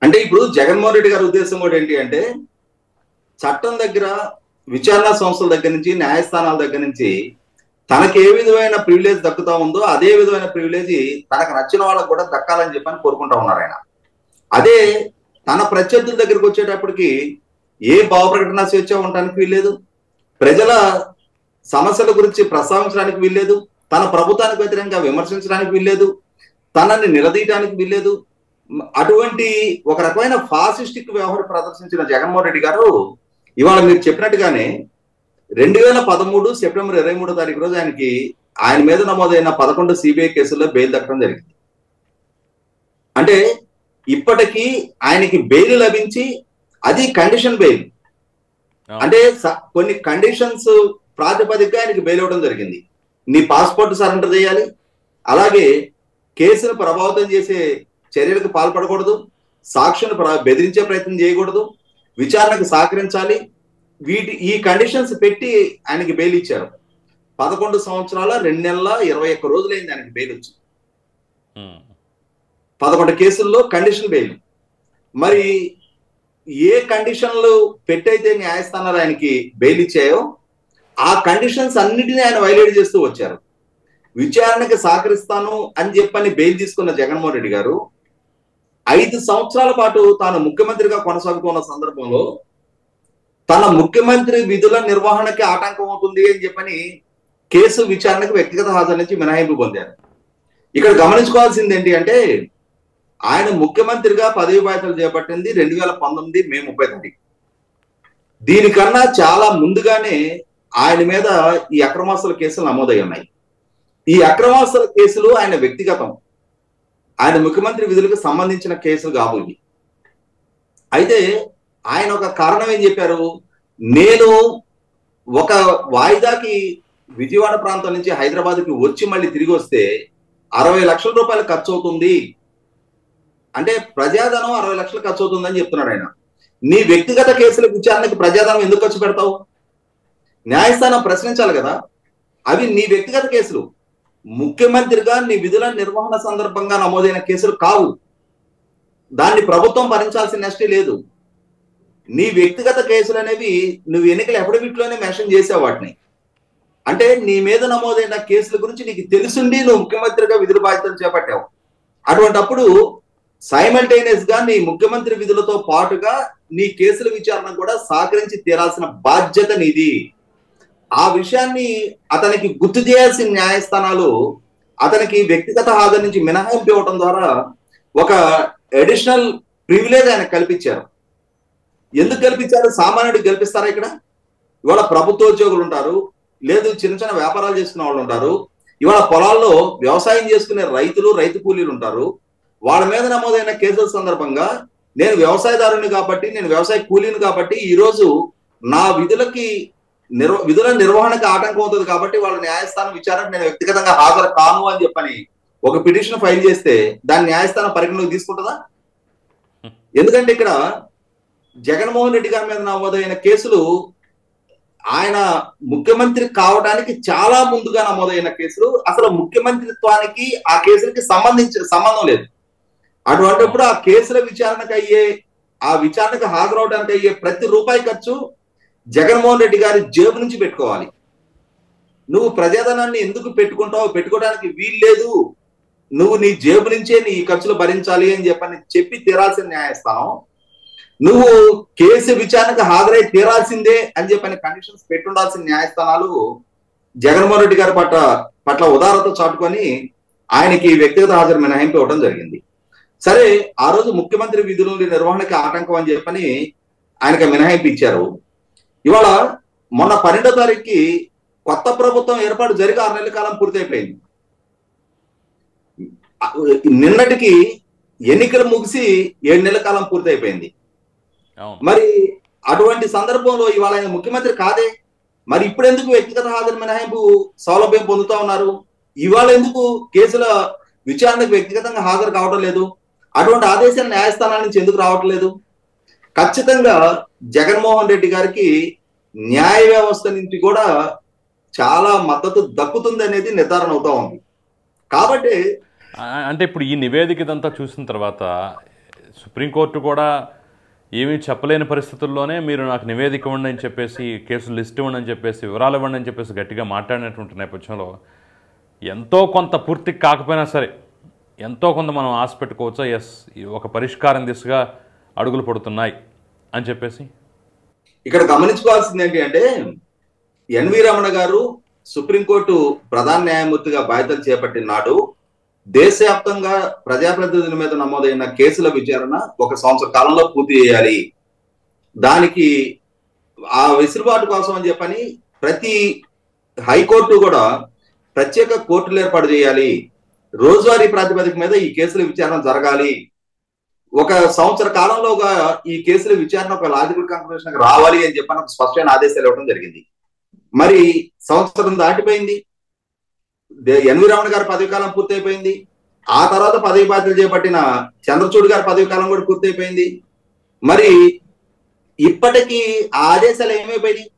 అంటే ఇప్పుడు జగన్మోహన్ రెడ్డి గారి ఉద్దేశం కూడా ఏంటి అంటే, చట్టం దగ్గర, విచారణ సంస్థల దగ్గర నుంచి, న్యాయస్థానాల దగ్గర నుంచి తనకి ఏ విధమైన ప్రివిలేజ్ దక్కుతా ఉందో అదే విధమైన ప్రివిలేజ్ తనకు నచ్చిన వాళ్ళకు కూడా దక్కాలని చెప్పని కోరుకుంటా ఉన్నారు ఆయన. అదే తన ప్రత్యర్థుల దగ్గరికి వచ్చేటప్పటికి ఏ భావ ప్రకటన స్వేచ్ఛ ఉండడానికి వీల్లేదు, ప్రజల సమస్యల గురించి ప్రస్తావించడానికి వీల్లేదు, తన ప్రభుత్వానికి వ్యతిరేకంగా విమర్శించడానికి వీల్లేదు, తనని నిలదీయడానికి వీల్లేదు. అటువంటి ఒక రకమైన ఫాసిస్టిక్ వ్యవహారం ప్రదర్శించిన జగన్మోహన్ రెడ్డి గారు ఇవాళ మీరు చెప్పినట్టుగానే 2013 సెప్టెంబర్ 23వ తారీఖు రోజు ఆయన మీద నమోదైన 11 సిబిఐ కేసుల్లో బెయిల్ దక్కడం జరిగింది. అంటే ఇప్పటికీ ఆయనకి బెయిల్ లభించి, అది కండిషన్ బెయిల్, అంటే కొన్ని కండిషన్స్ ప్రాతిపదికగా ఆయనకి బెయిల్ ఇవ్వడం జరిగింది. నీ పాస్పోర్ట్ సరెండర్ చేయాలి, అలాగే కేసును ప్రభావితం చేసే చర్యలకు పాల్పడకూడదు, సాక్షులను బెదిరించే ప్రయత్నం చేయకూడదు, విచారణకు సహకరించాలి. ఈ కండిషన్స్ పెట్టి ఆయనకి బెయిల్ ఇచ్చారు. 11 సంవత్సరాల 2 నెలల 21 రోజులైంది ఆయనకి బెయిల్ వచ్చి. 11 కేసుల్లో కండిషన్ బెయిల్. మరి ఏ కండిషన్లు పెట్టయితే న్యాయస్థానాలు ఆయనకి బెయిల్ ఇచ్చాయో ఆ కండిషన్స్ అన్నిటినీ ఆయన వైలేట్ చేస్తూ వచ్చారు. విచారణకి సహకరిస్తాను అని చెప్పని బెయిల్ తీసుకున్న జగన్మోహన్ రెడ్డి గారు 5 సంవత్సరాల పాటు తాను ముఖ్యమంత్రిగా కొనసాగుతున్న సందర్భంలో తన ముఖ్యమంత్రి విధుల నిర్వహణకి ఆటంకం అవుతుంది అని చెప్పని కేసు విచారణకు వ్యక్తిగత హాజరు నుంచి మినహాయింపు పొందారు. ఇక్కడ గమనించుకోవాల్సింది ఏంటి అంటే, ఆయన ముఖ్యమంత్రిగా పదవి బాధ్యతలు చేపట్టింది 2019 మే 30. దీనికన్నా చాలా ముందుగానే ఆయన మీద ఈ అక్రమాస్తుల కేసులు నమోదై ఉన్నాయి. ఈ అక్రమాస్తుల కేసులు ఆయన వ్యక్తిగతం, ఆయన ముఖ్యమంత్రి విధులకు సంబంధించిన కేసులు కాబోయి. అయితే ఆయన ఒక కారణం ఏం చెప్పారు, నేను ఒక వాయిదాకి విజయవాడ ప్రాంతం నుంచి హైదరాబాద్కి వచ్చి మళ్ళీ తిరిగి వస్తే 60 లక్షల రూపాయలు ఖర్చు అవుతుంది, అంటే ప్రజాధనం 60 లక్షలు ఖర్చు అవుతుందని చెప్తున్నాడు ఆయన. నీ వ్యక్తిగత కేసుల విచారణకు ప్రజాధనం ఎందుకు ఖర్చు పెడతావు? న్యాయస్థానం ప్రశ్నించాలి కదా. అవి నీ వ్యక్తిగత కేసులు, ముఖ్యమంత్రిగా నీ విధుల నిర్వహణ సందర్భంగా నమోదైన కేసులు కావు. దాన్ని ప్రభుత్వం భరించాల్సిన నష్టే లేదు. నీ వ్యక్తిగత కేసులు అనేవి నువ్వు ఎన్నికల అఫిడవిట్లోనే మెన్షన్ చేసావు వాటిని. అంటే నీ మీద నమోదైన కేసుల గురించి నీకు తెలుసుండి నువ్వు ముఖ్యమంత్రిగా విధుల బాధ్యతలు చేపట్టావు. అటువంటప్పుడు సైమల్టేనియస్ గా నీ ముఖ్యమంత్రి విధులతో పాటుగా నీ కేసుల విచారణ కూడా సహకరించి తీరాల్సిన బాధ్యత నీది. ఆ విషయాన్ని అతనికి గుర్తు చేయాల్సిన న్యాయస్థానాలు అతనికి వ్యక్తిగత హాజరు నుంచి మినహాయింపు ఇవ్వడం ద్వారా ఒక అడిషనల్ ప్రివిలేజ్ ఆయన కల్పించారు. ఎందుకు కల్పించారు? సామాన్యుడికి కల్పిస్తారా? ఇక్కడ ఇవాళ ప్రభుత్వ ఉద్యోగులు ఉంటారు, లేదు చిన్న చిన్న వ్యాపారాలు చేసుకునే వాళ్ళు ఉంటారు, ఇవాళ పొలాల్లో వ్యవసాయం చేసుకునే రైతులు, రైతు కూలీలు ఉంటారు. వాళ్ళ మీద నమోదైన కేసుల సందర్భంగా నేను వ్యవసాయదారుని కాబట్టి, నేను వ్యవసాయ కూలీని కాబట్టి ఈ రోజు నా విధుల నిర్వహణకు ఆటంకం అవుతుంది కాబట్టి వాళ్ళ న్యాయస్థానం విచారణకు నేను వ్యక్తిగతంగా హాజరు కాను అని చెప్పని ఒక పిటిషన్ ఫైల్ చేస్తే దాన్ని న్యాయస్థానం పరిగణలోకి తీసుకుంటుందా? ఎందుకంటే ఇక్కడ జగన్మోహన్ రెడ్డి గారి మీద నమోదైన కేసులు ఆయన ముఖ్యమంత్రి కావడానికి చాలా ముందుగా నమోదైన కేసులు. అసలు ముఖ్యమంత్రిత్వానికి ఆ కేసులకి సంబంధం లేదు. అటువంటిప్పుడు ఆ కేసుల విచారణకు అయ్యే ఆ విచారణకు హాజరవడానికి అయ్యే ప్రతి రూపాయి ఖర్చు జగన్మోహన్ రెడ్డి గారి జేబు నుంచి పెట్టుకోవాలి. నువ్వు ప్రజాధనాన్ని ఎందుకు పెట్టుకుంటావు, పెట్టుకోవడానికి వీల్లేదు, నువ్వు నీ జేబు నుంచే నీ ఖర్చులు భరించాలి అని చెప్పి తీరాల్సిన న్యాయస్థానం, నువ్వు కేసు విచారణకు హాజరై తీరాల్సిందే అని కండిషన్స్ పెట్టుండాల్సిన న్యాయస్థానాలు జగన్మోహన్ రెడ్డి గారి పట్ల ఉదారత చాటుకొని ఆయనకి వ్యక్తిగత హాజరు మినహాయింపు ఇవ్వడం జరిగింది. సరే, ఆ రోజు ముఖ్యమంత్రి విధుల నిర్వహణకి ఆటంకం అని చెప్పని ఆయనకి మినహాయింపు ఇచ్చారు. ఇవాళ మొన్న 12వ తారీఖుకి కొత్త ప్రభుత్వం ఏర్పాటు జరిగి 6 నెలల కాలం పూర్తయిపోయింది. నిన్నటికి ఎన్నికలు ముగిసి 7 నెలల కాలం పూర్తయిపోయింది. మరి అటువంటి సందర్భంలో ఇవాళ ఆయన ముఖ్యమంత్రి కాదే, మరి ఇప్పుడు ఎందుకు వ్యక్తిగత హాజరు మినహాయింపు సౌలభ్యం పొందుతా ఉన్నారు? ఇవాళ ఎందుకు కేసుల విచారణకు వ్యక్తిగతంగా హాజరు కావడం లేదు? అటువంటి ఆదేశాలు న్యాయస్థానాల నుంచి ఎందుకు రావట్లేదు? ఖచ్చితంగా జగన్మోహన్ రెడ్డి గారికి న్యాయ వ్యవస్థ నుంచి కూడా చాలా మద్దతు దక్కుతుంది అనేది నిర్ధారణ అవుతా ఉంది. కాబట్టి అంటే ఇప్పుడు ఈ నివేదిక ఇదంతా చూసిన తర్వాత సుప్రీంకోర్టు కూడా ఏమీ చెప్పలేని పరిస్థితుల్లోనే మీరు నాకు నివేదిక ఇవ్వండి అని చెప్పేసి, కేసు లిస్ట్ ఇవ్వండి అని చెప్పేసి, వివరాలు ఇవ్వండి అని చెప్పేసి గట్టిగా మాట్లాడినటువంటి నేపథ్యంలో ఎంతో కొంత పూర్తి కాకపోయినా సరే ఎంతో కొంత మనం ఆశ పెట్టుకోవచ్చా? ఎస్, ఒక పరిష్కారం దిశగా అడుగులు పడుతున్నాయి అని చెప్పేసి. ఇక్కడ గమనించుకోవాల్సింది ఏంటి అంటే, ఎన్వి రమణ గారు సుప్రీంకోర్టు ప్రధాన న్యాయమూర్తిగా బాధ్యతలు చేపట్టిన నాడు దేశవ్యాప్తంగా ప్రజాప్రతినిధుల మీద నమోదైన కేసుల విచారణ 1 సంవత్సర కాలంలో పూర్తి చేయాలి. దానికి ఆ వెసులుబాటు కోసం అని చెప్పని ప్రతి హైకోర్టు కూడా ప్రత్యేక కోర్టులు ఏర్పాటు చేయాలి, రోజువారీ ప్రాతిపదిక మీద ఈ కేసుల విచారణ జరగాలి, 1 సంవత్సర కాలంలోగా ఈ కేసుల విచారణ ఒక లాజికల్ కంక్లూషన్ రావాలి అని చెప్పని ఒక స్పష్టమైన ఆదేశాలు ఇవ్వడం జరిగింది. మరి సంవత్సరం దాటిపోయింది, ఎన్వి రమణ గారి పదవి కాలం పూర్తయిపోయింది. ఆ తర్వాత పదవి బాధ్యతలు చేపట్టిన చంద్రచూడ్ గారి పదవి కాలం కూడా పూర్తయిపోయింది. మరి ఇప్పటికీ ఆ ఆదేశాలు ఏమైపోయినాయి?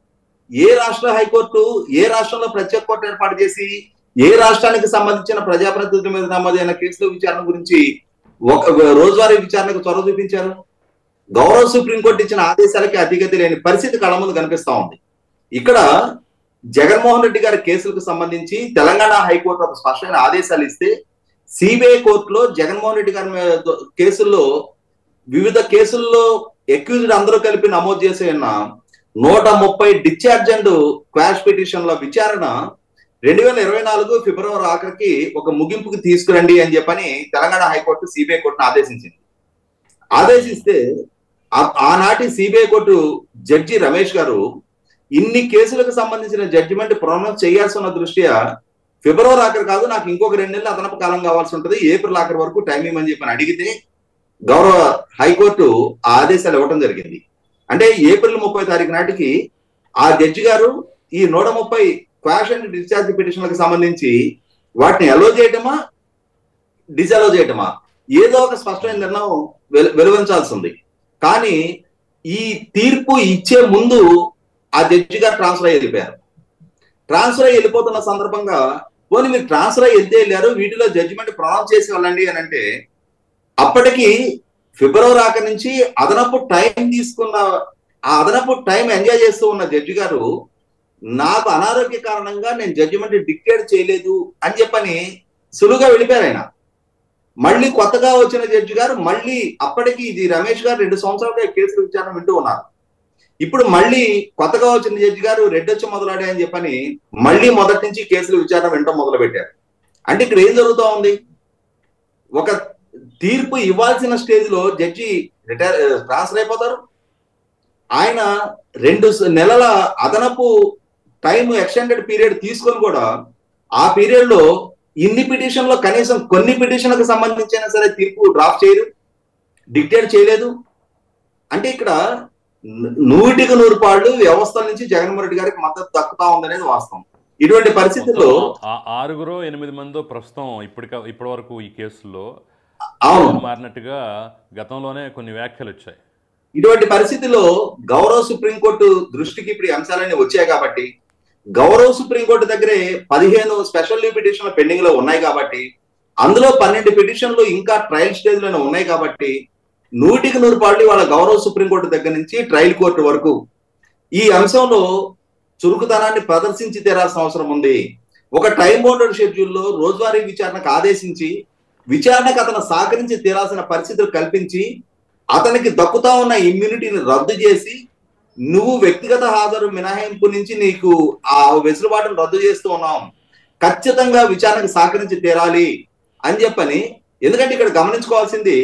ఏ రాష్ట్ర హైకోర్టు ఏ రాష్ట్రంలో ప్రత్యేక కోర్టు ఏర్పాటు చేసి ఏ రాష్ట్రానికి సంబంధించిన ప్రజాప్రతినిధుల మీద నమోదైన కేసుల విచారణ గురించి ఒక రోజువారీ విచారణకు చొరవ చూపించారు? గౌరవ సుప్రీంకోర్టు ఇచ్చిన ఆదేశాలకి అధిగతి లేని పరిస్థితి కళ్ళ ముందు కనిపిస్తా ఉంది. ఇక్కడ జగన్మోహన్ రెడ్డి గారి కేసులకు సంబంధించి తెలంగాణ హైకోర్టు ఒక స్పష్టమైన ఆదేశాలు ఇస్తే, సిబిఐ కోర్టులో జగన్మోహన్ రెడ్డి గారి కేసుల్లో వివిధ కేసుల్లో అక్యూజ్డ్ అందరూ కలిపి నమోదు చేసే 130 డిశ్చార్జ్ అండ్ క్వాష్ పిటిషన్ల విచారణ 2024 ఫిబ్రవరి ఆఖరికి ఒక ముగింపుకి తీసుకురండి అని చెప్పని తెలంగాణ హైకోర్టు సిబిఐ కోర్టును ఆదేశించింది. ఆదేశిస్తే ఆనాటి సిబిఐ కోర్టు జడ్జి రమేష్ గారు ఇన్ని కేసులకు సంబంధించిన జడ్జిమెంట్ ప్రొనౌన్స్ చేయాల్సి ఉన్న దృష్ట్యా ఫిబ్రవరి ఆఖరు కాదు, నాకు ఇంకొక 2 నెలలు అదనపు కాలం కావాల్సి ఉంటుంది, ఏప్రిల్ ఆఖరి వరకు టైం ఇవ్వమని చెప్పని అడిగితే గౌరవ హైకోర్టు ఆ ఆదేశాలు ఇవ్వడం జరిగింది. అంటే ఏప్రిల్ 30 తారీఖు నాటికి ఆ జడ్జి గారు ఈ 130 క్వాష్ అండ్ డిశ్చార్జ్ పిటిషన్లకు సంబంధించి వాటిని అలో చేయటమా డిసలో చేయటమా ఏదో ఒక స్పష్టమైన నిర్ణయం వెలువరించాల్సి ఉంది. కానీ ఈ తీర్పు ఇచ్చే ముందు ఆ జడ్జి గారు ట్రాన్స్ఫర్ అయ్యి వెళ్ళిపోయారు. ట్రాన్స్ఫర్ అయ్యి వెళ్ళిపోతున్న సందర్భంగా పోనీ మీరు ట్రాన్స్ఫర్ అయ్యి వెళ్తే వెళ్ళారు, వీటిలో జడ్జిమెంట్ ప్రొనౌన్స్ చేసి వెళ్ళండి అని అంటే, అప్పటికి ఫిబ్రవరి ఆఖరి నుంచి అదనపు టైం తీసుకున్న ఆ అదనపు టైం ఎంజాయ్ చేస్తూ ఉన్న జడ్జి గారు నాకు అనారోగ్య కారణంగా నేను జడ్జిమెంట్ డిక్టేట్ చేయలేదు అని చెప్పని సులువుగా వెళ్ళిపోయారు. ఆయన మళ్ళీ కొత్తగా వచ్చిన జడ్జి గారు మళ్ళీ అప్పటికి ఇది రమేష్ గారు 2 సంవత్సరాలుగా కేసుల విచారణ వింటూ ఉన్నారు. ఇప్పుడు మళ్ళీ కొత్తగా వచ్చిన జడ్జి గారు రెడ్డొచ్చి మొదలాడే అని చెప్పని మళ్ళీ మొదటి నుంచి కేసుల విచారణ వినటం మొదలు పెట్టారు. అంటే ఇక్కడ ఏం జరుగుతూ ఉంది? ఒక తీర్పు ఇవ్వాల్సిన స్టేజ్ లో జడ్జి ట్రాన్స్ఫర్ అయిపోతారు. ఆయన 2 నెలల అదనపు టైం ఎక్స్టెండెడ్ పీరియడ్ తీసుకొని కూడా ఆ పీరియడ్ లో ఇన్ని పిటిషన్లో కనీసం కొన్ని పిటిషన్లకు సంబంధించిన సరే తీర్పు డ్రాఫ్ట్ చేయరు, డిక్టేట్ చేయలేదు. అంటే ఇక్కడ 100కి 100 పాళ్ళు వ్యవస్థల నుంచి జగన్మోహన్ రెడ్డి గారికి మద్దతు దక్కుతా ఉందనేది వాస్తవం. ఇటువంటి పరిస్థితుల్లో 6-8 మందో ప్రస్తుతం ఇప్పటి వరకు ఈ కేసులో మారినట్టుగా గతంలోనే కొన్ని వ్యాఖ్యలు వచ్చాయి. ఇటువంటి పరిస్థితుల్లో గౌరవ సుప్రీంకోర్టు దృష్టికి ఇప్పుడు ఈ అంశాలన్నీ వచ్చాయి కాబట్టి, గౌరవ సుప్రీంకోర్టు దగ్గరే 15 స్పెషల్ లీవ్ పిటిషన్లు పెండింగ్ లో ఉన్నాయి కాబట్టి, అందులో 12 పిటిషన్లు ఇంకా ట్రయల్ స్టేజ్ లోనే ఉన్నాయి కాబట్టి, 100% వాళ్ళ గౌరవ సుప్రీంకోర్టు దగ్గర నుంచి ట్రయల్ కోర్టు వరకు ఈ అంశంలో చురుకుతనాన్ని ప్రదర్శించి తీరాల్సిన అవసరం ఉంది. ఒక టైం బౌండెడ్ షెడ్యూల్లో రోజువారీ విచారణకు ఆదేశించి విచారణకు అతను సహకరించి తీరాల్సిన పరిస్థితులు కల్పించి అతనికి దక్కుతా ఉన్న ఇమ్యూనిటీని రద్దు చేసి నువ్వు వ్యక్తిగత హాజరు మినహాయింపు నుంచి నీకు ఆ వెసులుబాటును రద్దు చేస్తూ ఉన్నాం, ఖచ్చితంగా విచారణకు సహకరించి తీరాలి అని చెప్పని. ఎందుకంటే ఇక్కడ గమనించుకోవాల్సింది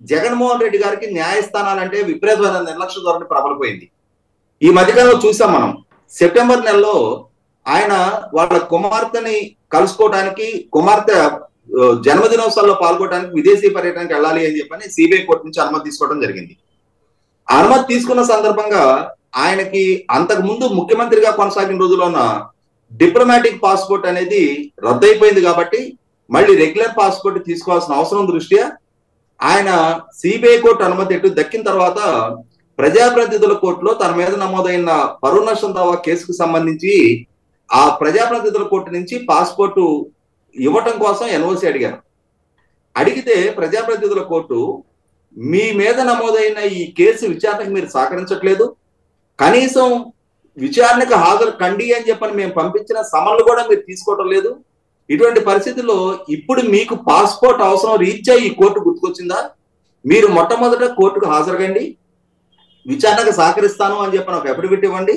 జగన్మోహన్ రెడ్డి గారికి న్యాయస్థానాలంటే విపరీతమైన నిర్లక్ష్య ధోరణి ప్రబలిపోయింది. ఈ మధ్యకాలంలో చూసాం మనం, సెప్టెంబర్ నెలలో ఆయన వాళ్ళ కుమార్తెని కలుసుకోవడానికి, కుమార్తె జన్మదినోత్సవాల్లో పాల్గొనడానికి విదేశీ పర్యటనకి వెళ్ళాలి అని చెప్పని సిబిఐ కోర్టు నుంచి అనుమతి తీసుకోవడం జరిగింది. అనుమతి తీసుకున్న సందర్భంగా ఆయనకి అంతకు ముందు ముఖ్యమంత్రిగా కొనసాగిన రోజుల్లోన డిప్లొమాటిక్ పాస్పోర్ట్ అనేది రద్దయిపోయింది కాబట్టి మళ్ళీ రెగ్యులర్ పాస్పోర్ట్ తీసుకోవాల్సిన అవసరం దృష్ట్యా ఆయన సిబిఐ కోర్టు అనుమతి ఎటు దక్కిన తర్వాత ప్రజాప్రతినిధుల కోర్టులో తన మీద నమోదైన పరువు నష్టం దావా కేసుకు సంబంధించి ఆ ప్రజాప్రతినిధుల కోర్టు నుంచి పాస్పోర్టు ఇవ్వటం కోసం ఎన్ఓసి అడిగారు. అడిగితే ప్రజాప్రతినిధుల కోర్టు మీ మీద నమోదైన ఈ కేసు విచారణకు మీరు సహకరించట్లేదు, కనీసం విచారణకు హాజరు కండి అని చెప్పని మేము పంపించిన సమన్లు కూడా మీరు తీసుకోవటం లేదు. ఇటువంటి పరిస్థితుల్లో ఇప్పుడు మీకు పాస్పోర్ట్ అవసరం రీచ్ అయ్యి ఈ కోర్టు గుర్తుకొచ్చిందా, మీరు మొట్టమొదట కోర్టుకు హాజరుగండి, విచారణకు సహకరిస్తాను అని చెప్పని ఒక అఫిడవిట్ ఇవ్వండి,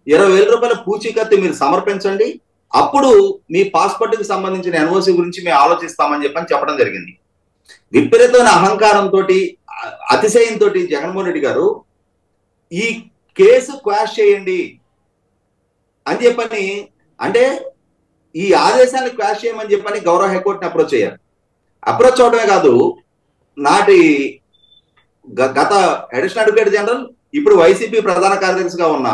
20,000 రూపాయల పూచీకత్తు మీరు సమర్పించండి, అప్పుడు మీ పాస్పోర్ట్ కి సంబంధించిన ఎన్ఓసి గురించి మేము ఆలోచిస్తామని చెప్పడం జరిగింది. విపరీతమైన అహంకారంతో, అతిశయంతో జగన్మోహన్ రెడ్డి గారు ఈ కేసు క్వాష్ చేయండి అని చెప్పని, అంటే ఈ ఆదేశాన్ని క్వాష్ చేయమని చెప్పని గౌరవ హైకోర్టుని అప్రోచ్ అయ్యారు. అప్రోచ్ అవడమే కాదు, నాటి గత అడిషనల్ అడ్వకేట్ జనరల్, ఇప్పుడు వైసీపీ ప్రధాన కార్యదర్శిగా ఉన్న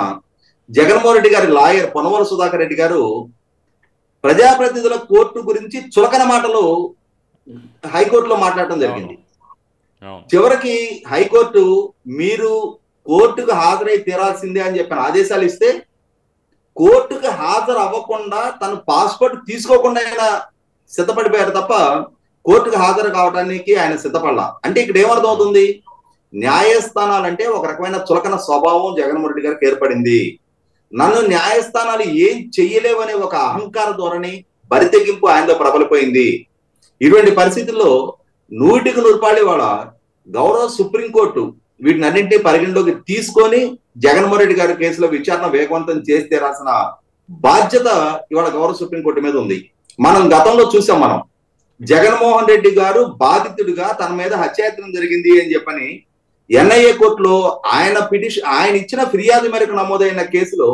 జగన్మోహన్ రెడ్డి గారి లాయర్ పొన్నవోలు సుధాకర్ రెడ్డి గారు ప్రజాప్రతినిధుల కోర్టు గురించి చులకన మాటలు హైకోర్టులో మాట్లాడటం జరిగింది. చివరికి హైకోర్టు మీరు కోర్టుకు హాజరై తీరాల్సిందే అని చెప్పిన ఆదేశాలు ఇస్తే కోర్టుకు హాజరు అవ్వకుండా తను పాస్పోర్ట్ తీసుకోకుండా ఆయన సిద్ధపడిపోయారు తప్ప కోర్టుకు హాజరు కావడానికి ఆయన సిద్ధపడలా. అంటే ఇక్కడ ఏమర్థం అవుతుంది, న్యాయస్థానాలంటే ఒక రకమైన చులకన స్వభావం జగన్మోహన్ రెడ్డి గారికి ఏర్పడింది. నన్ను న్యాయస్థానాలు ఏం చెయ్యలేవనే ఒక అహంకార ధోరణి, బరితెగింపు ఆయనలో ప్రబలిపోయింది. ఇటువంటి పరిస్థితుల్లో 100% వాళ్ళ గౌరవ సుప్రీంకోర్టు వీటిని అన్నింటినీ పరిగణలోకి తీసుకొని జగన్మోహన్ రెడ్డి గారి కేసులో విచారణ వేగవంతం చేస్తే రాసిన బాధ్యత ఇవాళ గౌరవ సుప్రీంకోర్టు మీద ఉంది. మనం గతంలో చూసాం, మనం జగన్మోహన్ రెడ్డి గారు బాధితుడిగా తన మీద హత్యాయత్నం జరిగింది అని చెప్పని ఎన్ఐఏ కోర్టులో ఆయన ఇచ్చిన ఫిర్యాదు మేరకు నమోదైన కేసులో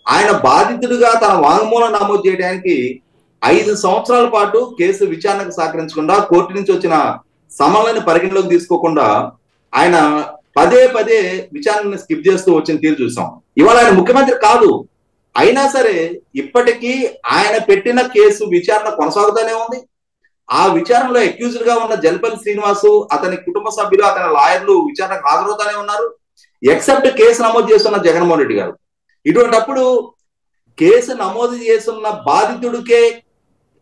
ఆయన బాధితుడిగా తన వాంగ్మూలం నమోదు చేయడానికి 5 సంవత్సరాల పాటు కేసు విచారణకు సహకరించకుండా కోర్టు నుంచి వచ్చిన సమన్లను పరిగణలోకి తీసుకోకుండా ఆయన పదే విచారణను స్కిప్ చేస్తూ వచ్చిన తీరు చూసాం. ఇవాళ ఆయన ముఖ్యమంత్రి కాదు, అయినా సరే ఇప్పటికీ ఆయన పెట్టిన కేసు విచారణ కొనసాగుతూనే ఉంది. ఆ విచారణలో అక్యూజ్డ్ గా ఉన్న జల్పల్లి శ్రీనివాసు, అతని కుటుంబ సభ్యులు, అతని లాయర్లు విచారణకు హాజరవుతానే ఉన్నారు, ఎక్సెప్ట్ కేసు నమోదు చేస్తున్న జగన్మోహన్ రెడ్డి గారు. ఇటువంటిప్పుడు కేసు నమోదు చేస్తున్న బాధితుడికే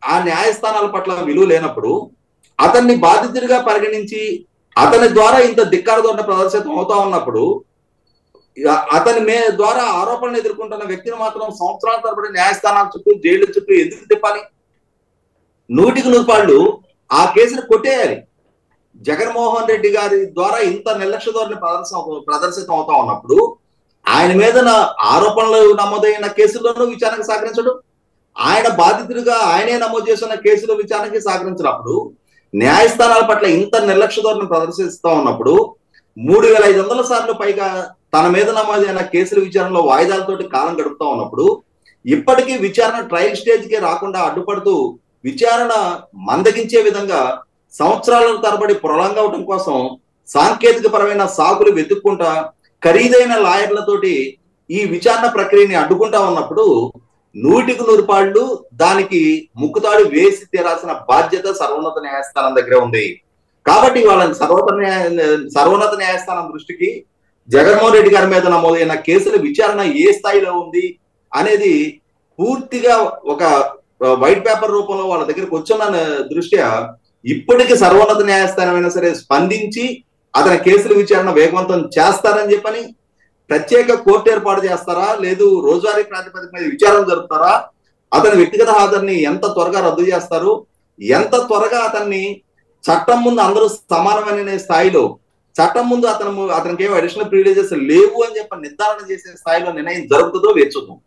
ఆ న్యాయస్థానాల పట్ల విలువ లేనప్పుడు అతన్ని బాధితుడిగా పరిగణించి అతని ద్వారా ఇంత ధిక్కారదొండ ప్రదర్శితం అవుతా ఉన్నప్పుడు అతని ద్వారా ఆరోపణలు ఎదుర్కొంటున్న వ్యక్తిని మాత్రం సంవత్సరాల తరబడి న్యాయస్థానాల చుట్టూ, జైళ్ల చుట్టూ ఎందుకు తిప్పాలి? 100% ఆ కేసును కొట్టేయాలి. జగన్మోహన్ రెడ్డి గారి ద్వారా ఇంత నిర్లక్ష్య ధోరణి ప్రదర్శితం అవుతా ఉన్నప్పుడు ఆయన మీద ఆరోపణలు నమోదైన కేసుల్లోనూ విచారణకు సహకరించడు, ఆయన బాధితుడిగా ఆయనే నమోదు చేస్తున్న కేసులో విచారణకి సహకరించినప్పుడు, న్యాయస్థానాల పట్ల ఇంత నిర్లక్ష్య ధోరణి ప్రదర్శిస్తూ ఉన్నప్పుడు 3,500 సార్లు పైగా తన మీద నమోదైన కేసుల విచారణలో వాయిదాలతోటి కాలం గడుపుతా ఉన్నప్పుడు ఇప్పటికీ విచారణ ట్రయల్ స్టేజ్ కి రాకుండా అడ్డుపడుతూ విచారణ మందగించే విధంగా సంవత్సరాల తరబడి ప్రొలాంగ్ అవడం కోసం సాంకేతిక పరమైన సాకులు వెతుక్కుంటా ఖరీదైన లాయర్లతోటి ఈ విచారణ ప్రక్రియని అడ్డుకుంటా ఉన్నప్పుడు 100% దానికి ముక్కుతాడు వేసి తీరాల్సిన బాధ్యత సర్వోన్నత న్యాయస్థానం దగ్గరే ఉంది. కాబట్టి వాళ్ళని సర్వోన్నత న్యాయస్థానం దృష్టికి జగన్మోహన్ రెడ్డి గారి మీద నమోదైన కేసుల విచారణ ఏ స్థాయిలో ఉంది అనేది పూర్తిగా ఒక వైట్ పేపర్ రూపంలో వాళ్ళ దగ్గరికి వచ్చిన దృష్ట్యా ఇప్పటికీ సర్వోన్నత న్యాయస్థానం అయినా సరే స్పందించి అతని కేసుల విచారణ వేగవంతం చేస్తారని చెప్పని, ప్రత్యేక కోర్టు ఏర్పాటు చేస్తారా, లేదు రోజువారీ ప్రాతిపదిక మీద విచారణ జరుపుతారా, అతని వ్యక్తిగత హాజరుని ఎంత త్వరగా రద్దు చేస్తారు, ఎంత త్వరగా అతన్ని చట్టం ముందు అందరూ సమానమైన స్థాయిలో, చట్టం ముందు అతనికి ఏమో అడిషనల్ ప్రివిలేజెస్ లేవు అని చెప్పి నిర్ధారణ చేసే స్థాయిలో నిర్ణయం జరుగుతుందో వేచి చూద్దాం.